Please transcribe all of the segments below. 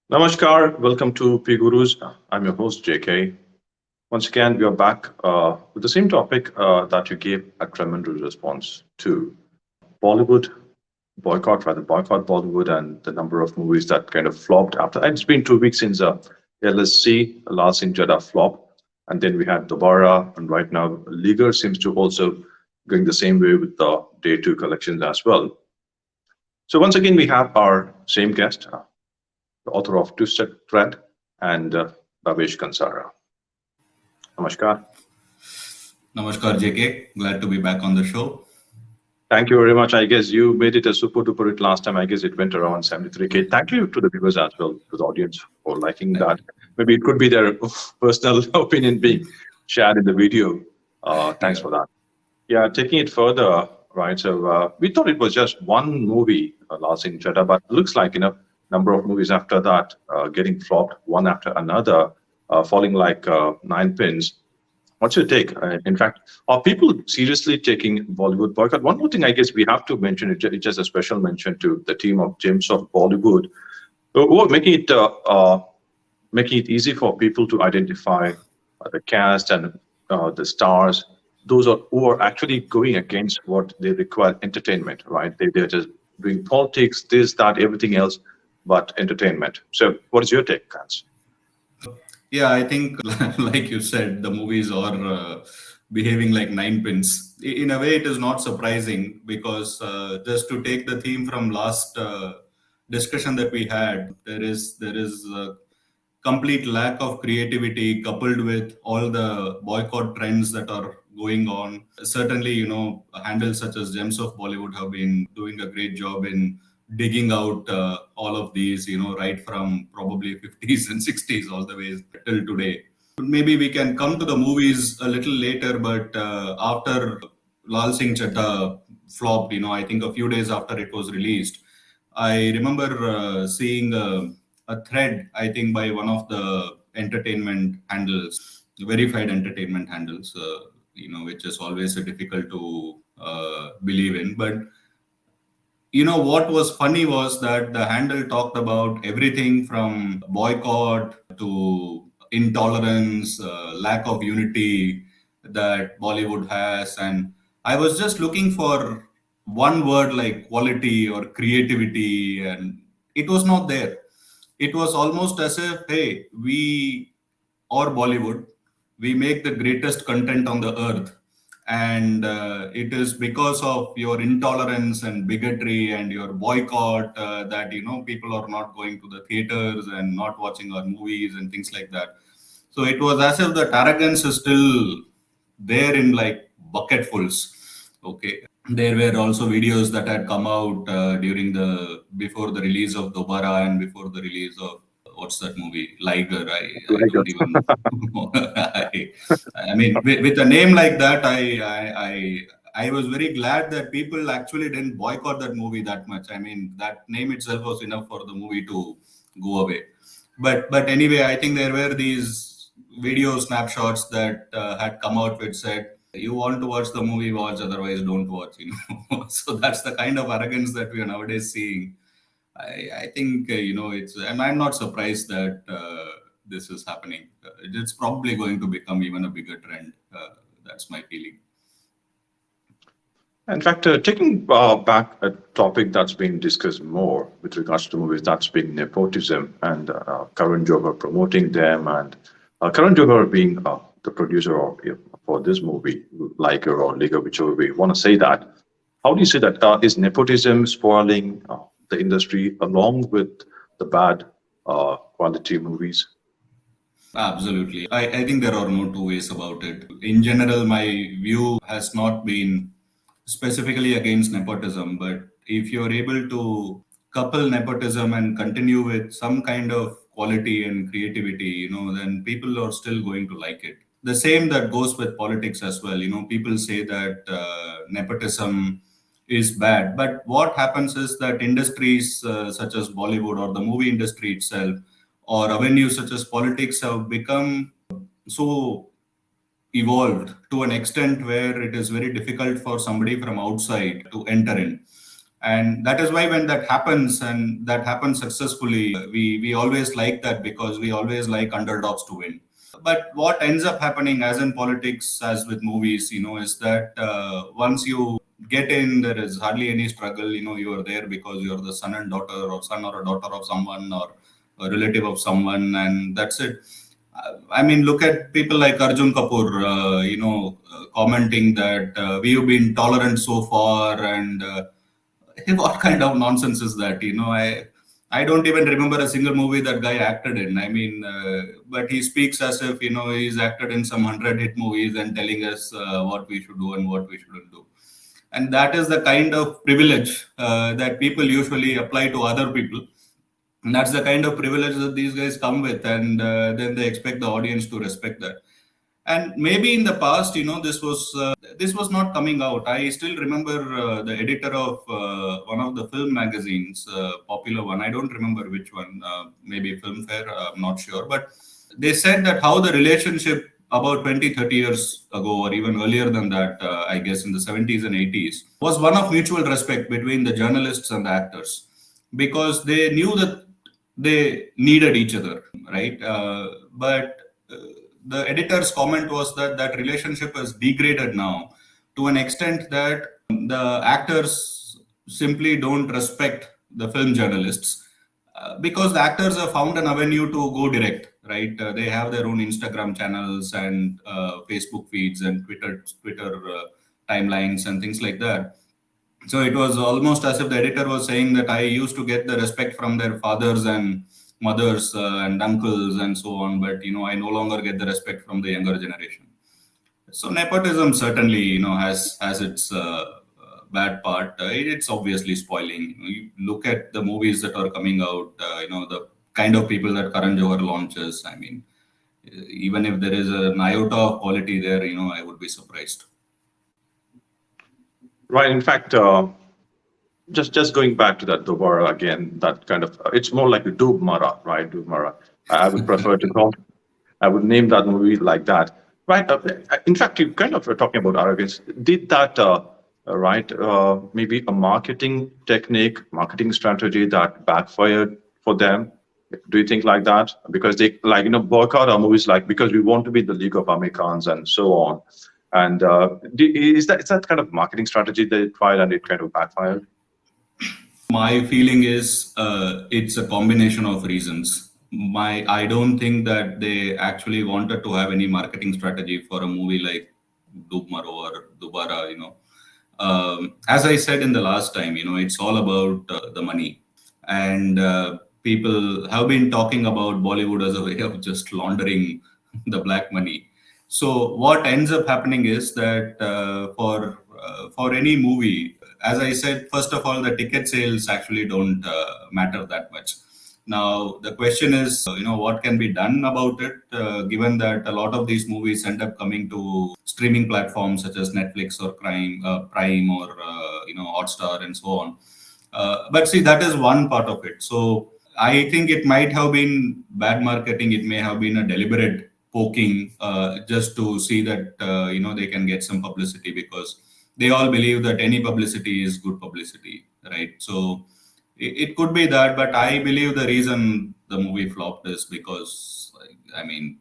Namaskar, welcome to P Gurus. I'm your host JK. Once again, we are back with the same topic that you gave a tremendous response to Bollywood boycott Bollywood, and the number of movies that kind of flopped after. And it's been 2 weeks since LSC, Last in Jeddah flop, and then we had Dobara, and right now Liger seems to also going the same way with the day two collections as well. So once again, we have our same guest, the author of Twisted Thread, and Bhavesh Kansara. Namaskar. Namaskar, JK. Glad to be back on the show. Thank you very much. I guess you made it a super duper hit last time. I guess it went around 73K. Thank you to the viewers as well, to the audience for liking that. Maybe it could be their personal opinion being shared in the video. Thanks Yeah. for that. Yeah, taking it further, right? So we thought it was just one movie, Last in Jeddah, but looks like number of movies after that getting flopped one after another, falling like nine pins. What's your take? In fact, are people seriously taking Bollywood boycott? One more thing, I guess we have to mention it's just a special mention to the team of Gems of Bollywood, who are making it easy for people to identify the cast and the stars. Those are who are actually going against what they require entertainment, right? They're just doing politics, this, that, everything else, but entertainment. So, what is your take, Hans? Yeah, I think, like you said, the movies are behaving like nine pins. In a way, it is not surprising because just to take the theme from last discussion that we had, there is a complete lack of creativity coupled with all the boycott trends that are going on. Certainly, handles such as Gems of Bollywood have been doing a great job in digging out all of these, right from probably 50s and 60s all the way till today. Maybe we can come to the movies a little later, but after Lal Singh Chaddha flopped, I think a few days after it was released, I remember seeing a thread, I think, by one of the entertainment handles, verified entertainment handles, which is always difficult to believe in. But what was funny was that the handle talked about everything from boycott to intolerance, lack of unity that Bollywood has. And I was just looking for one word like quality or creativity, and it was not there. It was almost as if, hey, we or Bollywood, we make the greatest content on the earth. And it is because of your intolerance and bigotry and your boycott that, people are not going to the theaters and not watching our movies and things like that. So it was as if that arrogance is still there in like bucketfuls. Okay. There were also videos that had come out before the release of Dobara and before the release of what's that movie Liger. I Like don't even know. I mean, with a name like that, I was very glad that people actually didn't boycott that movie that much. I mean, that name itself was enough for the movie to go away. But anyway, I think there were these video snapshots that had come out which said, "You want to watch the movie, watch; otherwise, don't watch." So that's the kind of arrogance that we are nowadays seeing. I think it's, and I'm not surprised that this is happening. It's probably going to become even a bigger trend. That's my feeling. in fact, taking back a topic that's been discussed more with regards to movies, that's been nepotism and Karan Johar promoting them, and Karan Johar being the producer of, for this movie, Liger or Liga, whichever way you want to say that. How do you say that? Is nepotism spoiling the industry along with the bad quality movies? Absolutely. I think there are no two ways about it. In general, my view has not been specifically against nepotism, but if you're able to couple nepotism and continue with some kind of quality and creativity, then people are still going to like it. The same that goes with politics as well. People say that nepotism is bad, but what happens is that industries such as Bollywood or the movie industry itself or avenues such as politics have become so evolved to an extent where it is very difficult for somebody from outside to enter in. And that is why when that happens, and that happens successfully, we always like that, because we always like underdogs to win. But what ends up happening, as in politics, as with movies, is that once you get in, there is hardly any struggle. You are there because you're the son and daughter, or son or a daughter of someone, or a relative of someone, and that's it. I mean, look at people like Arjun Kapoor, commenting that we've been tolerant so far, and what kind of nonsense is that? I don't even remember a single movie that guy acted in. I mean, but he speaks as if he's acted in some 100 hit movies and telling us what we should do and what we shouldn't do. And that is the kind of privilege that people usually apply to other people. And that's the kind of privilege that these guys come with, and then they expect the audience to respect that. And maybe in the past, this was not coming out. I still remember the editor of one of the film magazines, popular one. I don't remember which one. Maybe Filmfare. I'm not sure, but they said that how the relationship about 20, 30 years ago, or even earlier than that, I guess in the 70s and 80s, was one of mutual respect between the journalists and the actors, because they knew that they needed each other, right? But the editor's comment was that that relationship is degraded now to an extent that the actors simply don't respect the film journalists, because the actors have found an avenue to go direct, right? They have their own Instagram channels and Facebook feeds and Twitter timelines and things like that. So it was almost as if the editor was saying that I used to get the respect from their fathers and mothers and uncles and so on, but I no longer get the respect from the younger generation. So nepotism certainly has its bad part. It's obviously spoiling. You look at the movies that are coming out. The kind of people that Karan Johar launches. I mean, even if there is an iota of quality there, I would be surprised. Right. In fact, just going back to that Dobara again, that kind of it's more like a Doob Mara, right? Doob Mara. I would prefer to call. I would name that movie like that, right? In fact, you kind of were talking about arrogance. Did that, right? Maybe a marketing technique, marketing strategy that backfired for them. Do you think like that? Because they boycott our movies like because we want to be the League of Americans and so on. And is that kind of marketing strategy they tried and it kind of backfired? My feeling is it's a combination of reasons. I don't think that they actually wanted to have any marketing strategy for a movie like Doob Maro or Dubara. As I said in the last time, it's all about the money, and people have been talking about Bollywood as a way of just laundering the black money. So what ends up happening is that for any movie, as I said, first of all, the ticket sales actually don't matter that much. Now the question is, what can be done about it, given that a lot of these movies end up coming to streaming platforms such as Netflix or Prime or Hotstar and so on. But see, that is one part of it. So I think it might have been bad marketing. It may have been a deliberate poking, just to see that they can get some publicity, because they all believe that any publicity is good publicity, right? So it could be that, but I believe the reason the movie flopped is because, I mean,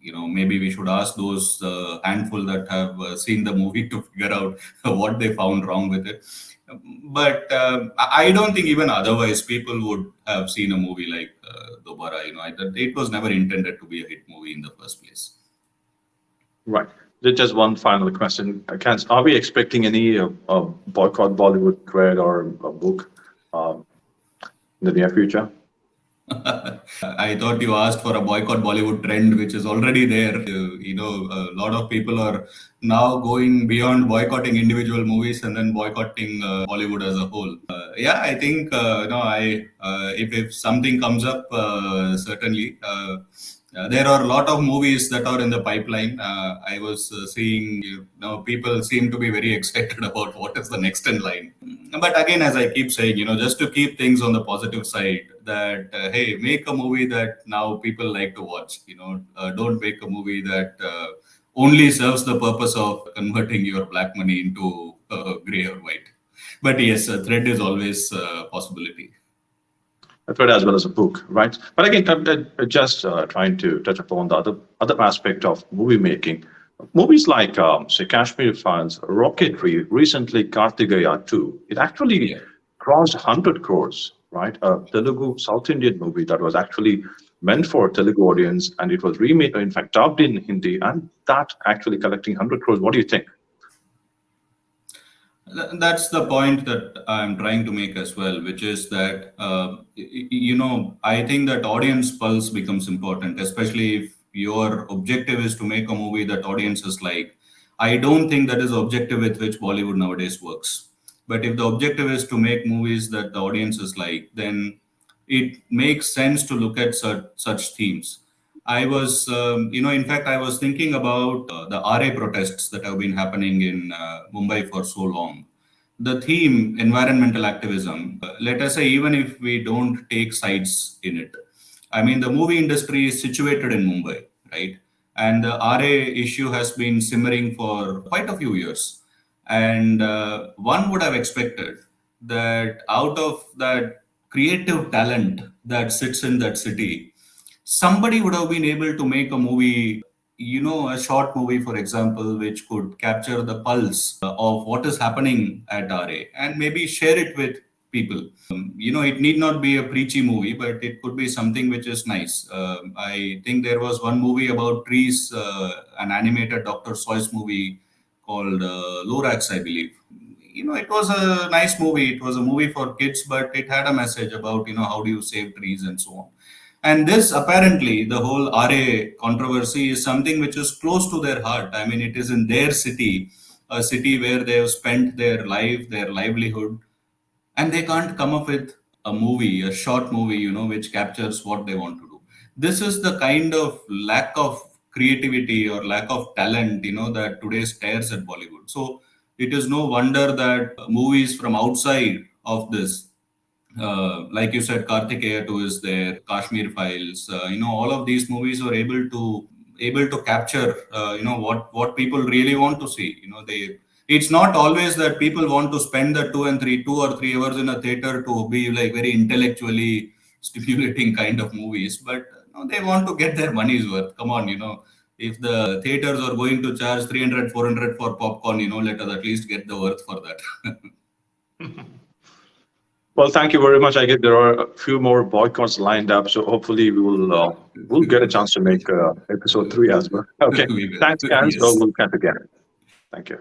maybe we should ask those handful that have seen the movie to figure out what they found wrong with it. But I don't think even otherwise people would have seen a movie like Dobara. It was never intended to be a hit movie in the first place. Right. Just one final question. Are we expecting any boycott Bollywood thread or a book in the near future? I thought you asked for a boycott Bollywood trend, which is already there. A lot of people are now going beyond boycotting individual movies and then boycotting Bollywood as a whole. Yeah, I think if something comes up, certainly. There are a lot of movies that are in the pipeline. I was seeing, people seem to be very excited about what is the next in line. But again, as I keep saying, just to keep things on the positive side, that hey, make a movie that now people like to watch. Don't make a movie that only serves the purpose of converting your black money into gray or white. But yes, a thread is always a possibility. I've read as well as a book, right? But again, just trying to touch upon the other aspect of movie making. Movies like, say, Kashmir Files, Rocketry, recently Karthikeya 2, it actually Yeah. crossed 100 crores, right? A Telugu South Indian movie that was actually meant for Telugu audience, and it was remade, in fact, dubbed in Hindi, and that actually collecting 100 crores. What do you think? That's the point that I'm trying to make as well, which is that, I think that audience pulse becomes important, especially if your objective is to make a movie that audiences like. I don't think that is the objective with which Bollywood nowadays works. But if the objective is to make movies that the audiences like, then it makes sense to look at such themes. In fact, I was thinking about the RA protests that have been happening in Mumbai for so long. The theme, environmental activism, let us say, even if we don't take sides in it, I mean, the movie industry is situated in Mumbai, right? And the RA issue has been simmering for quite a few years. And one would have expected that out of that creative talent that sits in that city, somebody would have been able to make a movie, a short movie, for example, which could capture the pulse of what is happening at RA and maybe share it with people. It need not be a preachy movie, but it could be something which is nice. I think there was one movie about trees, an animated Dr. Seuss movie called Lorax, I believe. It was a nice movie. It was a movie for kids, but it had a message about, how do you save trees and so on. And this apparently, the whole RA controversy is something which is close to their heart. I mean, it is in their city, a city where they have spent their life, their livelihood, and they can't come up with a movie, a short movie, which captures what they want to do. This is the kind of lack of creativity or lack of talent, that today stares at Bollywood. So it is no wonder that movies from outside of this, like you said, Karthikeya 2 is there, Kashmir Files, all of these movies were able to capture, what people really want to see. It's not always that people want to spend the 2 or 3 hours in a theater to be like very intellectually stimulating kind of movies, but they want to get their money's worth. Come on, if the theaters are going to charge 300, 400 for popcorn, let us at least get the worth for that. Well, thank you very much. I get there are a few more boycotts lined up, so hopefully we'll get a chance to make episode 3 as well. Okay, We will. thanks, guys. So Yes. we'll catch again. Thank you.